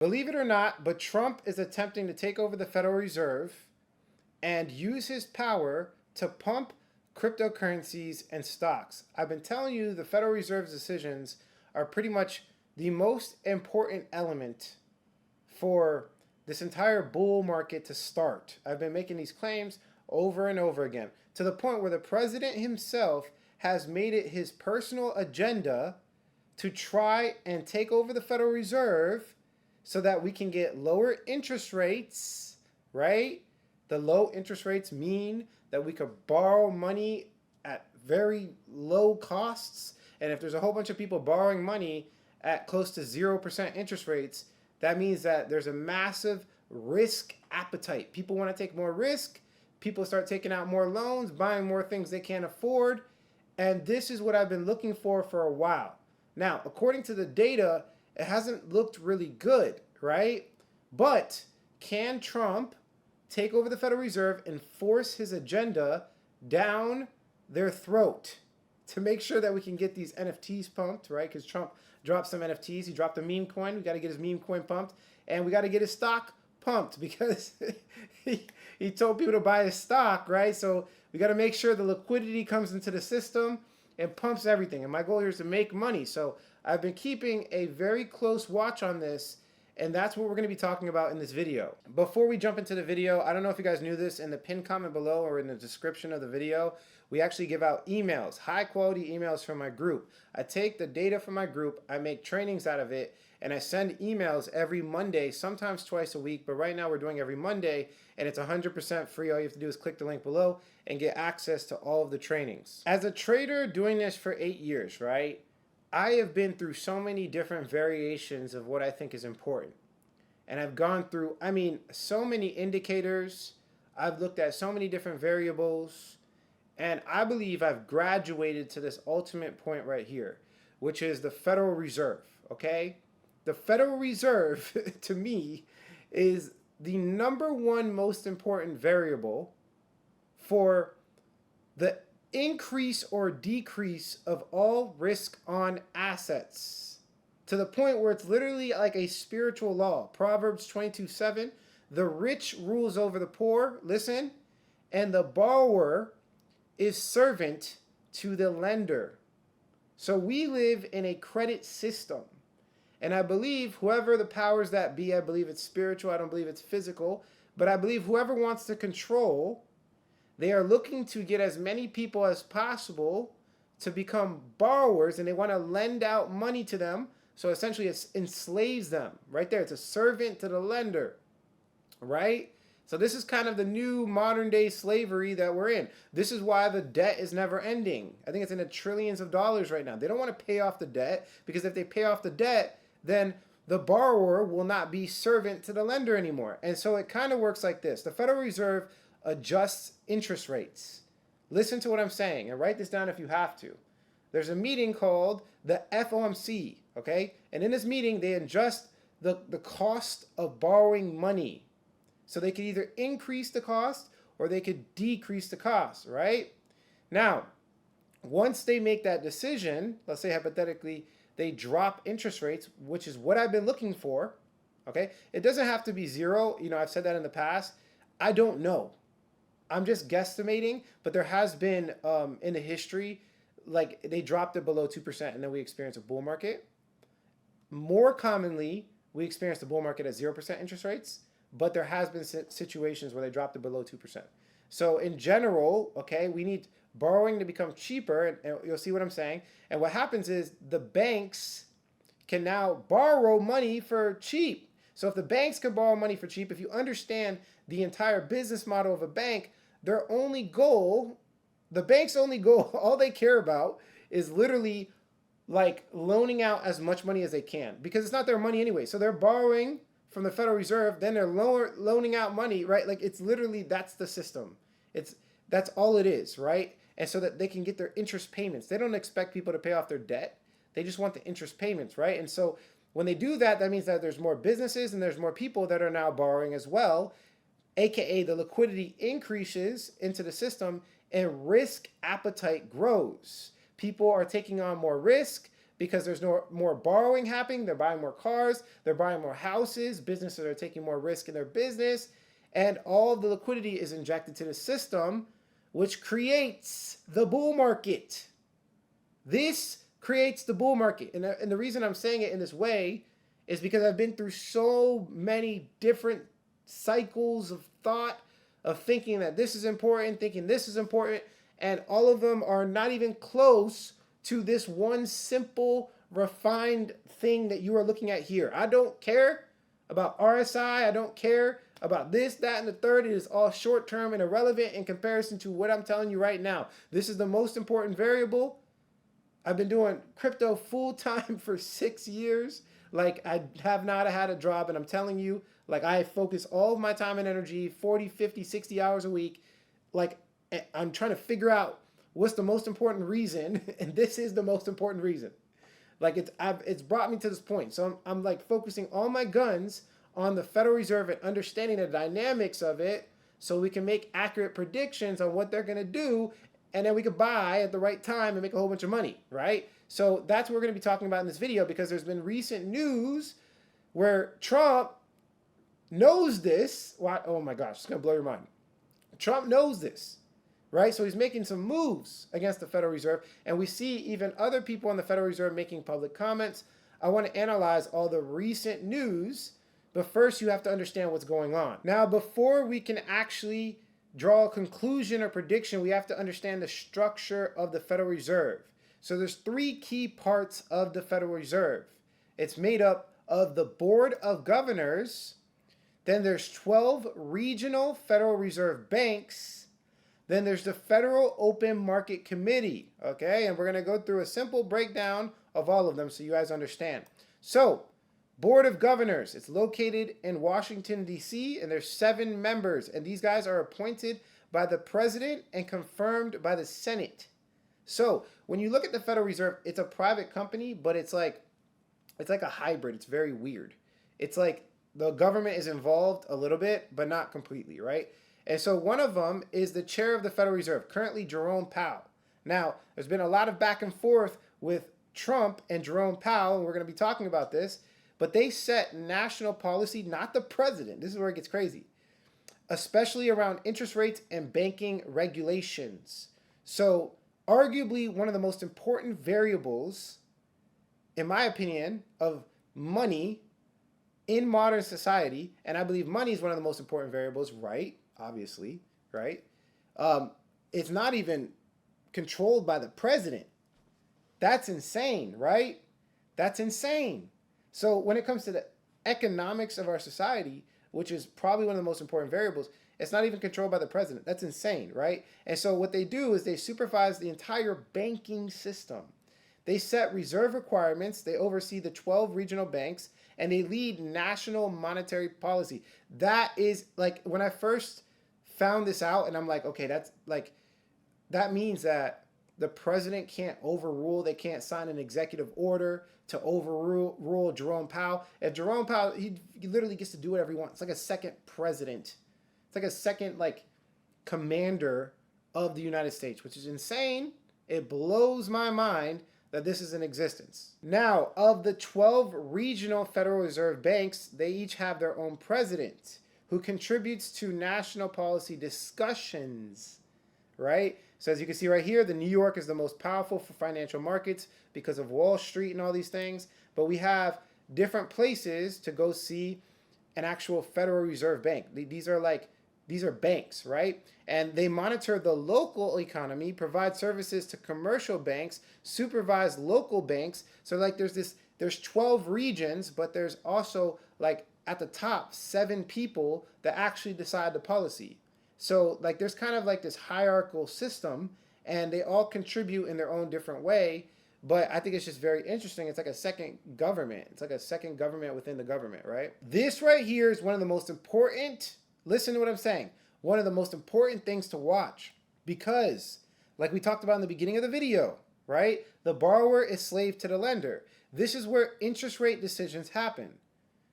Believe it or not, but Trump is attempting to take over the Federal Reserve and use his power to pump cryptocurrencies and stocks. I've been telling you the Federal Reserve's decisions are pretty much the most important element for this entire bull market to start. I've been making these claims over and over again to the point where the president himself has made it his personal agenda to try and take over the Federal Reserve so that we can get lower interest rates, right? The low interest rates mean that we could borrow money at very low costs. And if there's a whole bunch of people borrowing money at close to 0% interest rates, that means that there's a massive risk appetite. People want to take more risk. People start taking out more loans, buying more things they can't afford. And this is what I've been looking for a while. Now, according to the data, it hasn't looked really good, right? But can Trump take over the Federal Reserve and force his agenda down their throat to make sure that we can get these NFTs pumped, right? Because Trump dropped some NFTs. He dropped a meme coin. We got to get his meme coin pumped. And we got to get his stock pumped because he told people to buy his stock, right? So we got to make sure the liquidity comes into the system and pumps everything. And my goal here is to make money. So I've been keeping a very close watch on this, and that's what we're going to be talking about in this video. Before we jump into the video, I don't know if you guys knew this, in the pinned comment below or in the description of the video, we actually give out emails, high quality emails from my group. I take the data from my group, I make trainings out of it, and I send emails every Monday, sometimes twice a week, but right now we're doing every Monday, and it's 100% free. All you have to do is click the link below and get access to all of the trainings. As a trader doing this for 8 years, right, I have been through so many different variations of what I think is important. And I've gone through, so many indicators. I've looked at so many different variables. And I believe I've graduated to this ultimate point right here, which is the Federal Reserve, okay? The Federal Reserve, to me, is the #1 most important variable for the increase or decrease of all risk on assets, to the point where it's literally like a spiritual law. Proverbs 22:7, the rich rules over the poor, listen, and the borrower is servant to the lender. So we live in a credit system. And I believe whoever the powers that be, I believe it's spiritual, I don't believe it's physical, but I believe whoever wants to control, they are looking to get as many people as possible to become borrowers, and they want to lend out money to them. So essentially it enslaves them right there. It's a servant to the lender, right? So this is kind of the new modern day slavery that we're in. This is why the debt is never ending. I think it's in the trillions of dollars right now. They don't want to pay off the debt, because if they pay off the debt, then the borrower will not be servant to the lender anymore. And so it kind of works like this. The Federal Reserve adjusts interest rates. Listen to what I'm saying, and write this down if you have to. There's a meeting called the FOMC, okay? And in this meeting, they adjust the cost of borrowing money. So they could either increase the cost or they could decrease the cost, right? Now, once they make that decision, let's say hypothetically, they drop interest rates, which is what I've been looking for, okay? It doesn't have to be 0. I've said that in the past. I don't know. I'm just guesstimating, but there has been in the history, like they dropped it below 2% and then we experienced a bull market. More commonly, we experienced a bull market at 0% interest rates, but there has been situations where they dropped it below 2%. So in general, okay, we need borrowing to become cheaper, and you'll see what I'm saying. And what happens is the banks can now borrow money for cheap. So if the banks can borrow money for cheap, if you understand the entire business model of a bank, the bank's only goal, all they care about is literally like loaning out as much money as they can, because it's not their money anyway. So they're borrowing from the Federal Reserve, then they're loaning out money, right? Like it's literally, that's the system. That's all it is, right? And so that they can get their interest payments. They don't expect people to pay off their debt. They just want the interest payments, right? And so when they do that, that means that there's more businesses and there's more people that are now borrowing as well, aka the liquidity increases into the system and risk appetite grows. People are taking on more risk. because there's no more borrowing happening. They're buying more cars, they're buying more houses, businesses are taking more risk in their business, and all the liquidity is injected to the system, which creates the bull market. This creates the bull market. And the reason I'm saying it in this way is because I've been through so many different cycles of thought, of thinking that this is important, thinking this is important, and all of them are not even close to this one simple, refined thing that you are looking at here. I don't care about RSI. I don't care about this, that, and the third. It is all short-term and irrelevant in comparison to what I'm telling you right now. This is the most important variable. I've been doing crypto full-time for 6 years. Like, I have not had a job, and I'm telling you, like, I focus all of my time and energy, 40, 50, 60 hours a week. Like, I'm trying to figure out what's the most important reason, and this is the most important reason. Like, it's brought me to this point. So I'm like focusing all my guns on the Federal Reserve and understanding the dynamics of it so we can make accurate predictions on what they're going to do, and then we could buy at the right time and make a whole bunch of money, right? So that's what we're going to be talking about in this video, because there's been recent news where Trump knows this. Oh my gosh, it's going to blow your mind. Trump knows this, right? So he's making some moves against the Federal Reserve, and we see even other people on the Federal Reserve making public comments. I want to analyze all the recent news, but first you have to understand what's going on. Now, before we can actually draw a conclusion or prediction, we have to understand the structure of the Federal Reserve. So there's three key parts of the Federal Reserve. It's made up of the Board of Governors, then there's 12 regional Federal Reserve banks, then there's the Federal Open Market Committee, okay? And we're going to go through a simple breakdown of all of them so you guys understand. So, Board of Governors, it's located in Washington, D.C., and there's 7 members, and these guys are appointed by the President and confirmed by the Senate. So, when you look at the Federal Reserve, it's a private company, but it's like a hybrid. It's very weird. It's like the government is involved a little bit, but not completely, right? And so one of them is the chair of the Federal Reserve, currently Jerome Powell. Now, there's been a lot of back and forth with Trump and Jerome Powell, and we're going to be talking about this, but they set national policy, not the president. This is where it gets crazy, especially around interest rates and banking regulations. So arguably one of the most important variables, in my opinion, of money in modern society, and I believe money is one of the most important variables, right? Obviously, right? It's not even controlled by the president. That's insane, right? That's insane. So when it comes to the economics of our society, which is probably one of the most important variables, it's not even controlled by the president. That's insane, right? And so what they do is they supervise the entire banking system. They set reserve requirements, they oversee the 12 regional banks, and they lead national monetary policy. That is, like, when I first found this out, and I'm like, okay, that's like, that means that the president can't overrule, they can't sign an executive order to overrule Jerome Powell. If Jerome Powell, he literally gets to do whatever he wants. It's like a second president. It's like a second, like, commander of the United States, which is insane. It blows my mind that this is in existence. Now, of the 12 regional Federal Reserve banks, they each have their own president who contributes to national policy discussions, right? So as you can see right here, the New York is the most powerful for financial markets because of Wall Street and all these things. But we have different places to go see an actual Federal Reserve bank. These are banks, right? And they monitor the local economy, provide services to commercial banks, supervise local banks. So like there's 12 regions, but there's also, like, at the top 7 people that actually decide the policy. So like there's kind of like this hierarchical system, and they all contribute in their own different way. But I think it's just very interesting. It's like a second government. It's like a second government within the government, right? This right here is one of the most important, listen to what I'm saying, one of the most important things to watch, because like we talked about in the beginning of the video, right? The borrower is slave to the lender. This is where interest rate decisions happen.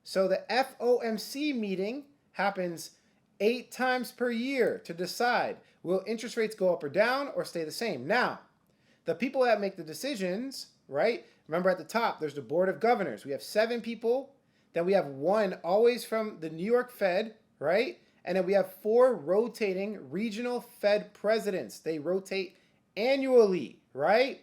So the FOMC meeting happens 8 times per year to decide, will interest rates go up or down or stay the same? Now, the people that make the decisions, right, Remember at the top, there's the board of governors. We have 7 people. Then we have 1 always from the New York Fed, right? And then we have 4 rotating regional Fed presidents. They rotate annually, right?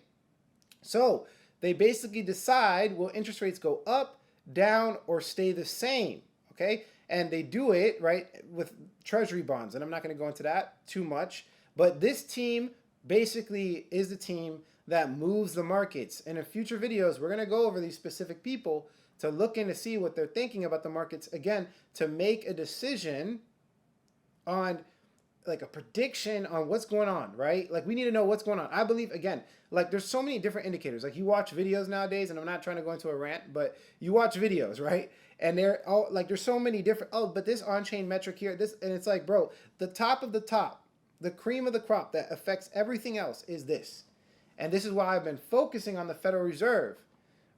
So they basically decide, will interest rates go up, down, or stay the same, okay? And they do it, right, with treasury bonds. And I'm not going to go into that too much. But this team basically is the team that moves the markets. And in future videos, we're going to go over these specific people to look in to see what they're thinking about the markets, again, to make a decision on like a prediction on what's going on, right? Like we need to know what's going on. I believe, again, like there's so many different indicators. Like you watch videos nowadays, and I'm not trying to go into a rant, but you watch videos, right? And they're all like, there's so many different, oh, but this on-chain metric here, this, and it's like, bro, the top of the top, the cream of the crop that affects everything else is this. And this is why I've been focusing on the Federal Reserve,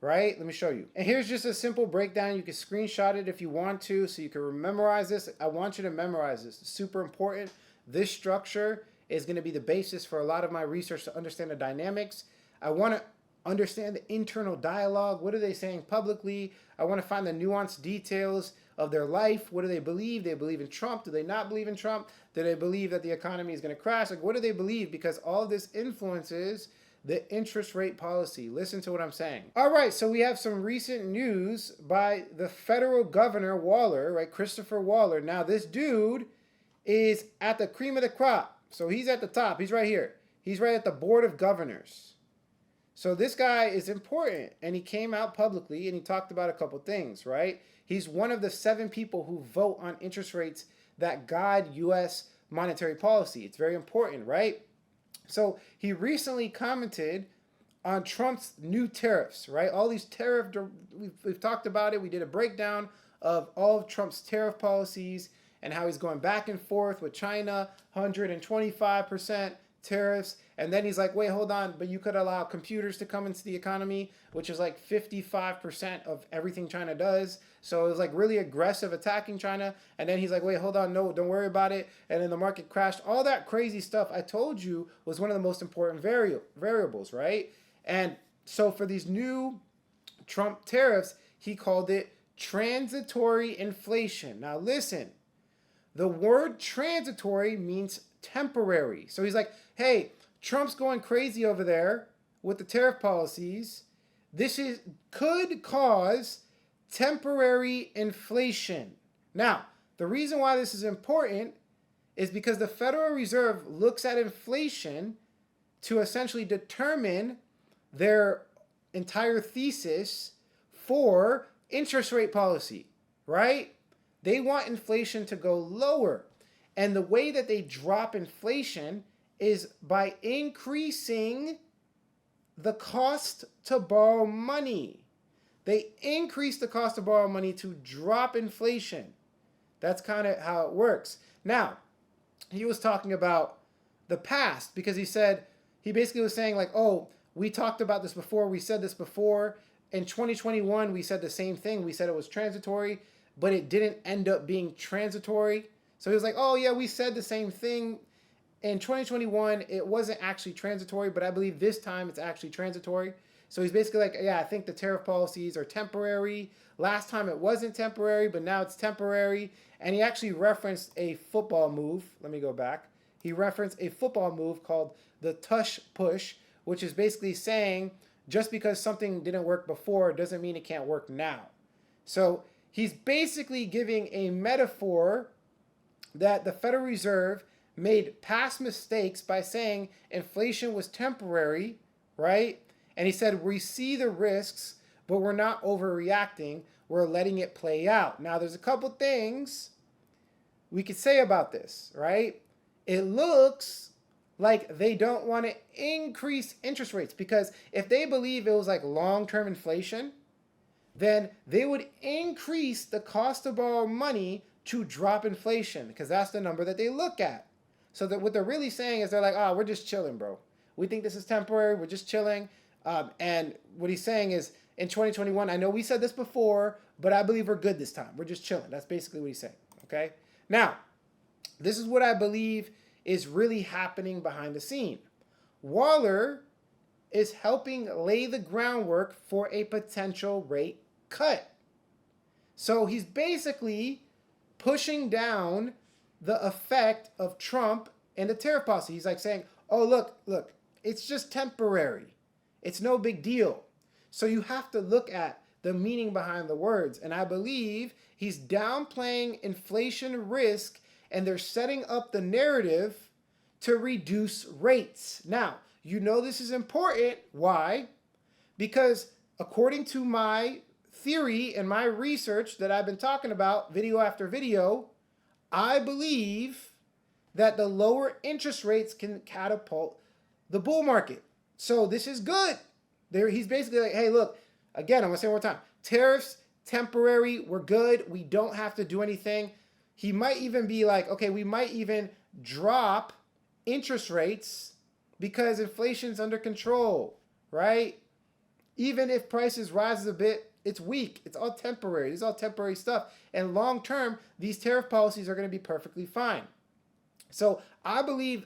right? Let me show you. And here's just a simple breakdown. You can screenshot it if you want to, so you can memorize this. I want you to memorize this. It's super important. This structure is going to be the basis for a lot of my research to understand the dynamics. I want to understand the internal dialogue. What are they saying publicly? I want to find the nuanced details of their life. What do they believe? They believe in Trump. Do they not believe in Trump? Do they believe that the economy is going to crash? Like, what do they believe? Because all of this influences the interest rate policy. Listen to what I'm saying. All right, so we have some recent news by the federal governor, Waller, right? Christopher Waller. Now, this dude is at the cream of the crop. So he's at the top. He's right here. He's right at the board of governors. So this guy is important, and he came out publicly and he talked about a couple things, right? He's one of the 7 people who vote on interest rates that guide U.S. monetary policy. It's very important, right? So he recently commented on Trump's new tariffs, right? All these we've talked about it. We did a breakdown of all of Trump's tariff policies and how he's going back and forth with China, 125% tariffs. And then he's like, wait, hold on, but you could allow computers to come into the economy, which is like 55% of everything China does. So it was like really aggressive attacking China. And then he's like, wait, hold on, no, don't worry about it. And then the market crashed. All that crazy stuff I told you was one of the most important variables, right? And so for these new Trump tariffs, he called it transitory inflation. Now listen, the word transitory means temporary. So he's like, hey, Trump's going crazy over there with the tariff policies. This could cause temporary inflation. Now, the reason why this is important is because the Federal Reserve looks at inflation to essentially determine their entire thesis for interest rate policy, right? They want inflation to go lower. And the way that they drop inflation is by increasing the cost to borrow money. They increase the cost to borrow money to drop inflation. That's kind of how it works. Now, he was talking about the past because he basically was saying like, oh, we talked about this before. We said this before. In 2021, we said the same thing. We said it was transitory, but it didn't end up being transitory. So he was like, oh, yeah, we said the same thing. In 2021, it wasn't actually transitory, but I believe this time it's actually transitory. So he's basically like, yeah, I think the tariff policies are temporary. Last time it wasn't temporary, but now it's temporary. And he actually referenced a football move. Let me go back. He referenced a football move called the tush push, which is basically saying just because something didn't work before doesn't mean it can't work now. So he's basically giving a metaphor that the Federal Reserve made past mistakes by saying inflation was temporary, right? And he said, we see the risks, but we're not overreacting. We're letting it play out. Now, there's a couple things we could say about this, right? It looks like they don't want to increase interest rates because if they believe it was like long-term inflation, then they would increase the cost to borrow money to drop inflation because that's the number that they look at. So that what they're really saying is they're like, oh, we're just chilling, bro. We think this is temporary. We're just chilling. And what he's saying is in 2021, I know we said this before, but I believe we're good this time. We're just chilling. That's basically what he's saying, okay? Now, this is what I believe is really happening behind the scene. Waller is helping lay the groundwork for a potential rate cut. So he's basically pushing down the effect of Trump and the tariff policy. He's like saying, oh, look, it's just temporary. It's no big deal. So you have to look at the meaning behind the words. And I believe he's downplaying inflation risk, and they're setting up the narrative to reduce rates. Now, you know this is important. Why? Because according to my theory and my research that I've been talking about video after video, I believe that the lower interest rates can catapult the bull market. So this is good. He's basically like, hey, look, again, I'm going to say one more time. Tariffs, temporary, we're good. We don't have to do anything. He might even be like, okay, we might even drop interest rates because inflation's under control, right? Even if prices rises a bit, it's weak. It's all temporary. It's all temporary stuff. And long term, these tariff policies are going to be perfectly fine. So I believe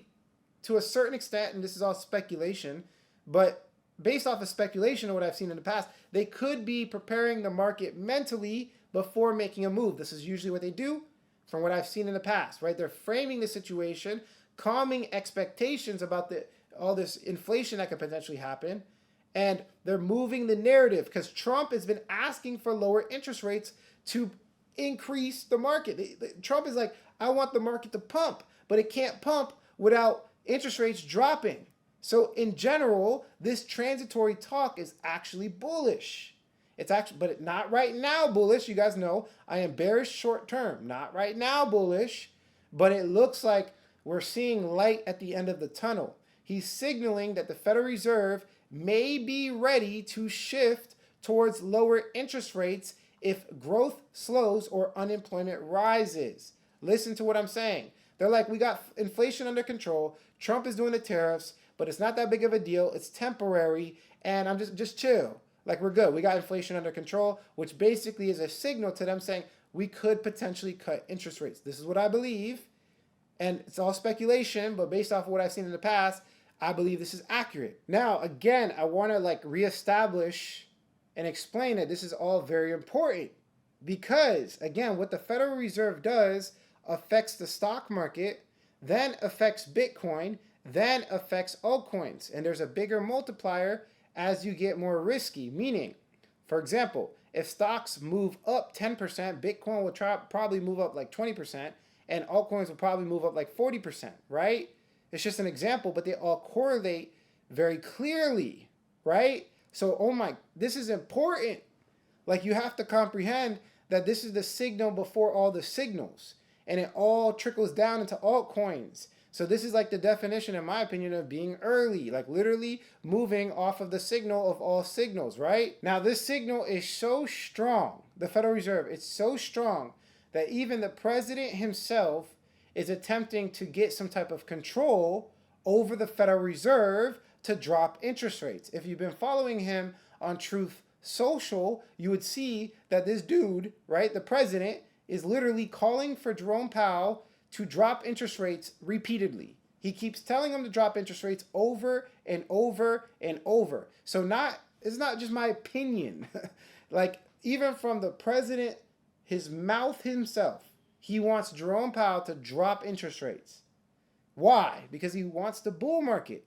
to a certain extent, and this is all speculation, but based off of speculation of what I've seen in the past, they could be preparing the market mentally before making a move. This is usually what they do from what I've seen in the past, right? They're framing the situation, calming expectations about all this inflation that could potentially happen, and they're moving the narrative because Trump has been asking for lower interest rates to increase the market. Trump is like, I want the market to pump, but it can't pump without interest rates dropping. So in general, this transitory talk is actually bullish. It's actually, but not right now bullish. You guys know I am bearish short term. Not right now bullish, but it looks like we're seeing light at the end of the tunnel. He's signaling that the Federal Reserve may be ready to shift towards lower interest rates if growth slows or unemployment rises. Listen to what I'm saying. They're like, we got inflation under control. Trump is doing the tariffs, but it's not that big of a deal. It's temporary, and I'm just chill. Like, we're good. We got inflation under control, which basically is a signal to them saying we could potentially cut interest rates. This is what I believe, and it's all speculation, but based off of what I've seen in the past, I believe this is accurate. Now, again, I want to reestablish and explain that this is all very important because, again, what the Federal Reserve does affects the stock market, then affects Bitcoin, then affects altcoins. And there's a bigger multiplier as you get more risky, meaning, for example, if stocks move up 10%, Bitcoin will probably move up 20%, and altcoins will probably move up 40%, right? It's just an example, but they all correlate very clearly, right? So, this is important. You have to comprehend that this is the signal before all the signals, and it all trickles down into altcoins. So this is the definition, in my opinion, of being early, literally moving off of the signal of all signals, right? Now, this signal is so strong, the Federal Reserve, it's so strong that even the president himself is attempting to get some type of control over the Federal Reserve to drop interest rates. If you've been following him on Truth Social, you would see that this dude, right, the president, is literally calling for Jerome Powell to drop interest rates repeatedly. He keeps telling him to drop interest rates over and over and over. So it's not just my opinion. Even from the president, his mouth himself, he wants Jerome Powell to drop interest rates. Why? Because he wants the bull market.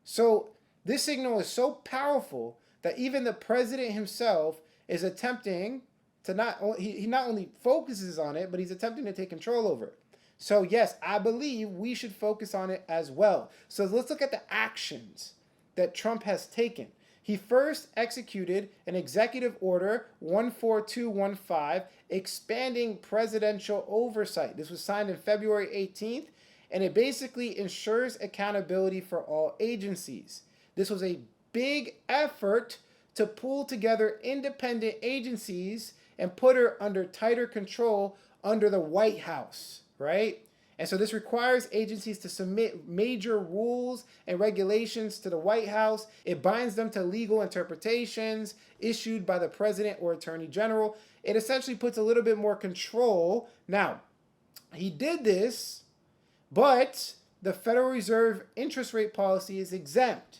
So this signal is so powerful that even the president himself is attempting to he not only focuses on it, but he's attempting to take control over it. So yes, I believe we should focus on it as well. So let's look at the actions that Trump has taken. He first executed an executive order 14215 expanding presidential oversight. This was signed on February 18th, and it basically ensures accountability for all agencies. This was a big effort to pull together independent agencies and put her under tighter control under the White House, right? And so this requires agencies to submit major rules and regulations to the White House. It binds them to legal interpretations issued by the president or attorney general. It essentially puts a little bit more control. Now, he did this, but the Federal Reserve interest rate policy is exempt.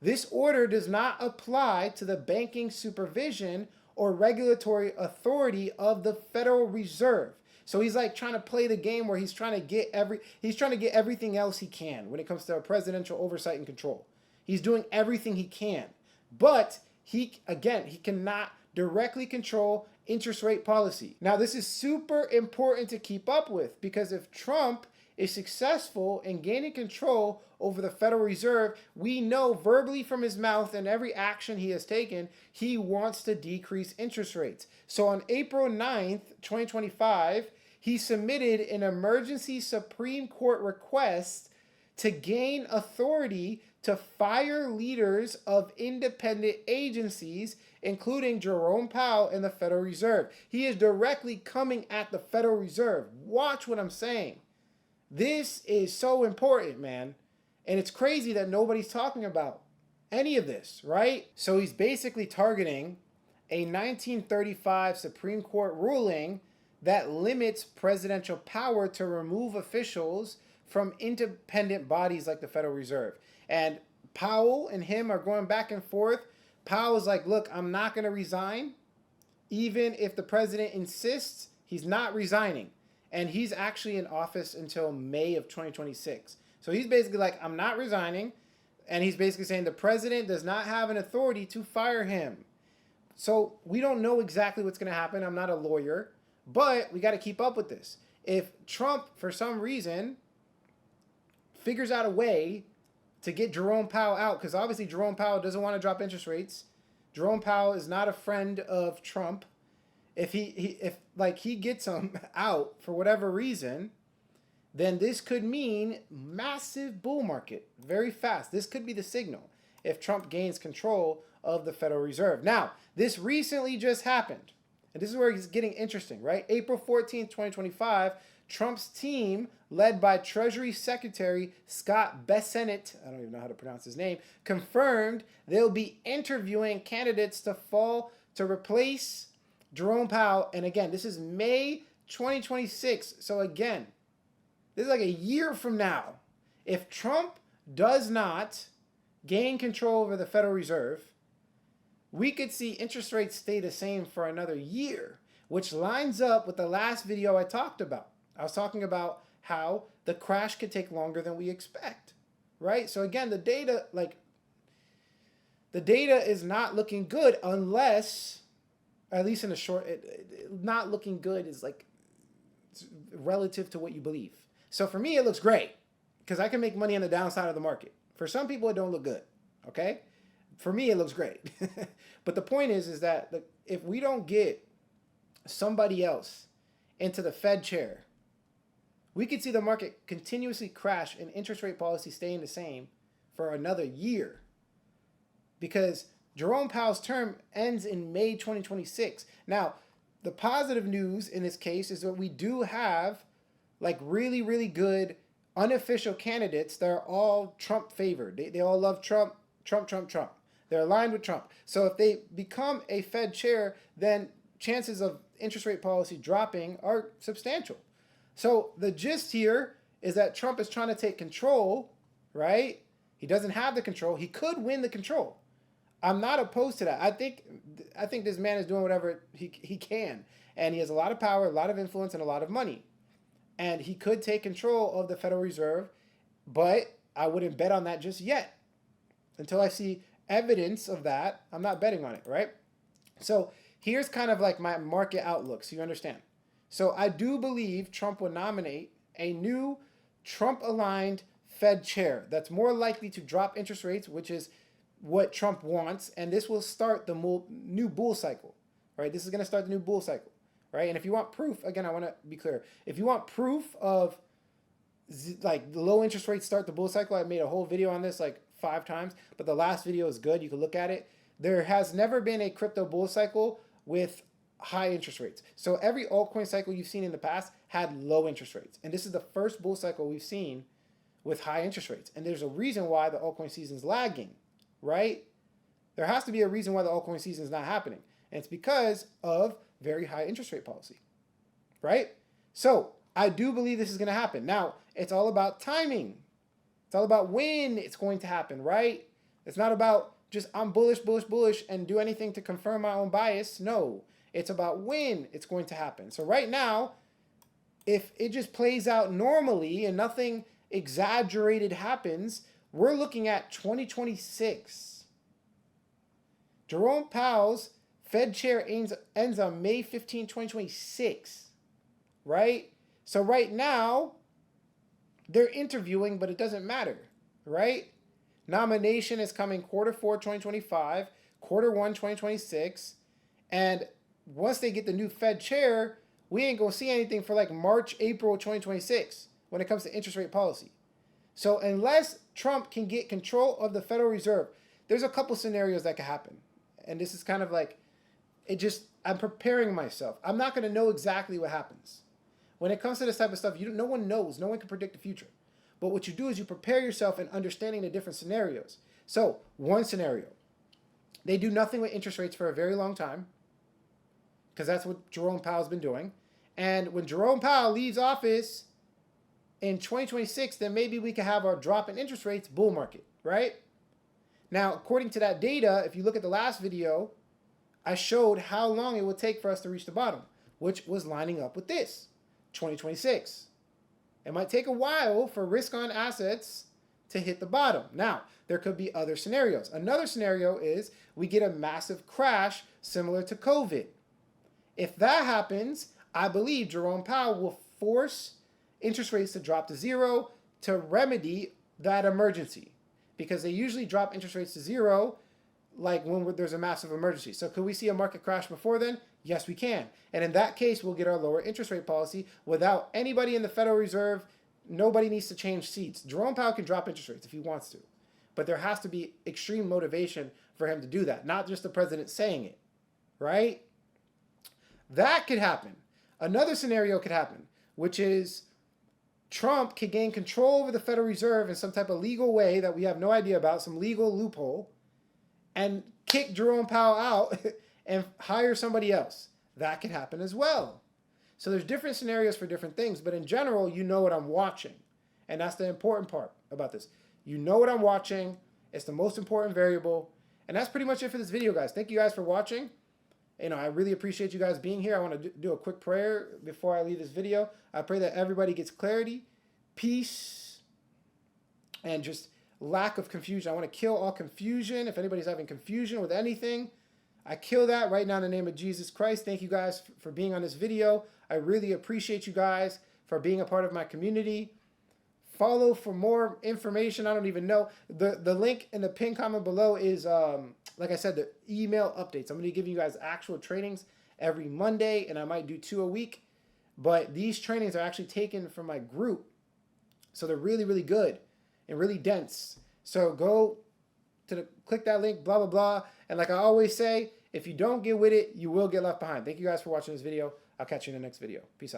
This order does not apply to the banking supervision or regulatory authority of the Federal Reserve. So he's like trying to play the game where he's trying to get everything else he can when it comes to presidential oversight and control. He's doing everything he can. But he cannot directly control interest rate policy. Now, this is super important to keep up with, because if Trump is successful in gaining control over the Federal Reserve, we know verbally from his mouth and every action he has taken, he wants to decrease interest rates. So on April 9th, 2025, he submitted an emergency Supreme Court request to gain authority to fire leaders of independent agencies, including Jerome Powell and the Federal Reserve. He is directly coming at the Federal Reserve. Watch what I'm saying. This is so important, man. And it's crazy that nobody's talking about any of this, right? So he's basically targeting a 1935 Supreme Court ruling that limits presidential power to remove officials from independent bodies like the Federal Reserve. And Powell and him are going back and forth. Powell's like, look, I'm not going to resign. Even if the president insists, he's not resigning. And he's actually in office until May of 2026. So he's basically like, I'm not resigning. And he's basically saying the president does not have an authority to fire him. So we don't know exactly what's going to happen. I'm not a lawyer. But we got to keep up with this. If Trump, for some reason, figures out a way to get Jerome Powell out, because obviously Jerome Powell doesn't want to drop interest rates. Jerome Powell is not a friend of Trump. If he gets him out for whatever reason, then this could mean massive bull market very fast. This could be the signal if Trump gains control of the Federal Reserve. Now, this recently just happened. And this is where it's getting interesting, right? April 14th, 2025, Trump's team, led by Treasury Secretary Scott Bessent, I don't even know how to pronounce his name, confirmed they'll be interviewing candidates to replace Jerome Powell. And again, this is May 2026. So again, this is like a year from now. If Trump does not gain control over the Federal Reserve, we could see interest rates stay the same for another year, which lines up with the last video I talked about. I was talking about how the crash could take longer than we expect, right? So again, the data is not looking good unless, at least in the short, not looking good is like relative to what you believe. So for me, it looks great because I can make money on the downside of the market. For some people, it don't look good, okay? For me, it looks great. But the point is that if we don't get somebody else into the Fed chair, we could see the market continuously crash and interest rate policy staying the same for another year. Because Jerome Powell's term ends in May 2026. Now, the positive news in this case is that we do have like really, really good unofficial candidates that are all Trump favored. They all love Trump, Trump, Trump, Trump. They're aligned with Trump. So if they become a Fed chair, then chances of interest rate policy dropping are substantial. So the gist here is that Trump is trying to take control, right? He doesn't have the control. He could win the control. I'm not opposed to that. I think this man is doing whatever he can. And he has a lot of power, a lot of influence, and a lot of money. And he could take control of the Federal Reserve, but I wouldn't bet on that just yet. Until I see evidence of that, I'm not betting on it, right? So here's kind of like my market outlook, so you understand. So I do believe Trump will nominate a new Trump-aligned Fed chair that's more likely to drop interest rates, which is what Trump wants, and this will start the new bull cycle, right? This is going to start the new bull cycle, right? And if you want proof, again, I want to be clear. If you want proof of like the low interest rates start the bull cycle, I made a whole video on this like 5 times, but the last video is good. You can look at it. There has never been a crypto bull cycle with high interest rates. So every altcoin cycle you've seen in the past had low interest rates. And this is the first bull cycle we've seen with high interest rates. And there's a reason why the altcoin season is lagging, right? There has to be a reason why the altcoin season is not happening. And it's because of very high interest rate policy, right? So I do believe this is going to happen. Now, it's all about timing. It's all about when it's going to happen, right? It's not about just I'm bullish, bullish, bullish and do anything to confirm my own bias. No, it's about when it's going to happen. So right now, if it just plays out normally and nothing exaggerated happens, we're looking at 2026. Jerome Powell's Fed chair ends on May 15, 2026, right? So right now, they're interviewing, but it doesn't matter, right? Nomination is coming quarter 4, 2025, quarter 1, 2026, and once they get the new Fed chair, we ain't gonna see anything for like March, April 2026 when it comes to interest rate policy. So unless Trump can get control of the Federal Reserve, there's a couple scenarios that could happen. And this is kind of like, I'm preparing myself. I'm not gonna know exactly what happens. When it comes to this type of stuff, no one knows. No one can predict the future. But what you do is you prepare yourself in understanding the different scenarios. So one scenario, they do nothing with interest rates for a very long time, because that's what Jerome Powell's been doing. And when Jerome Powell leaves office in 2026, then maybe we can have our drop in interest rates bull market, right? Now, according to that data, if you look at the last video, I showed how long it would take for us to reach the bottom, which was lining up with this, 2026. It might take a while for risk-on assets to hit the bottom. Now, there could be other scenarios. Another scenario is we get a massive crash similar to COVID. If that happens, I believe Jerome Powell will force interest rates to drop to zero to remedy that emergency, because they usually drop interest rates to zero like when there's a massive emergency. So could we see a market crash before then? Yes, we can. And in that case, we'll get our lower interest rate policy without anybody in the Federal Reserve. Nobody needs to change seats. Jerome Powell can drop interest rates if he wants to, but there has to be extreme motivation for him to do that, not just the president saying it, right? That could happen. Another scenario could happen, which is Trump could gain control over the Federal Reserve in some type of legal way that we have no idea about, some legal loophole, and kick Jerome Powell out and hire somebody else. That could happen as well. So there's different scenarios for different things, but in general, you know what I'm watching. And that's the important part about this. You know what I'm watching. It's the most important variable. And that's pretty much it for this video, guys. Thank you guys for watching. I really appreciate you guys being here. I want to do a quick prayer before I leave this video. I pray that everybody gets clarity, peace, and just lack of confusion. I want to kill all confusion. If anybody's having confusion with anything, I kill that right now in the name of Jesus Christ. Thank you guys for being on this video. I really appreciate you guys for being a part of my community. Follow for more information. I don't even know. The link in the pinned comment below is, like I said, the email updates. I'm going to give you guys actual trainings every Monday, and I might do 2 a week. But these trainings are actually taken from my group. So they're really, really good and really dense. So go to click that link, blah, blah, blah. And like I always say, if you don't get with it, you will get left behind. Thank you guys for watching this video. I'll catch you in the next video. Peace out.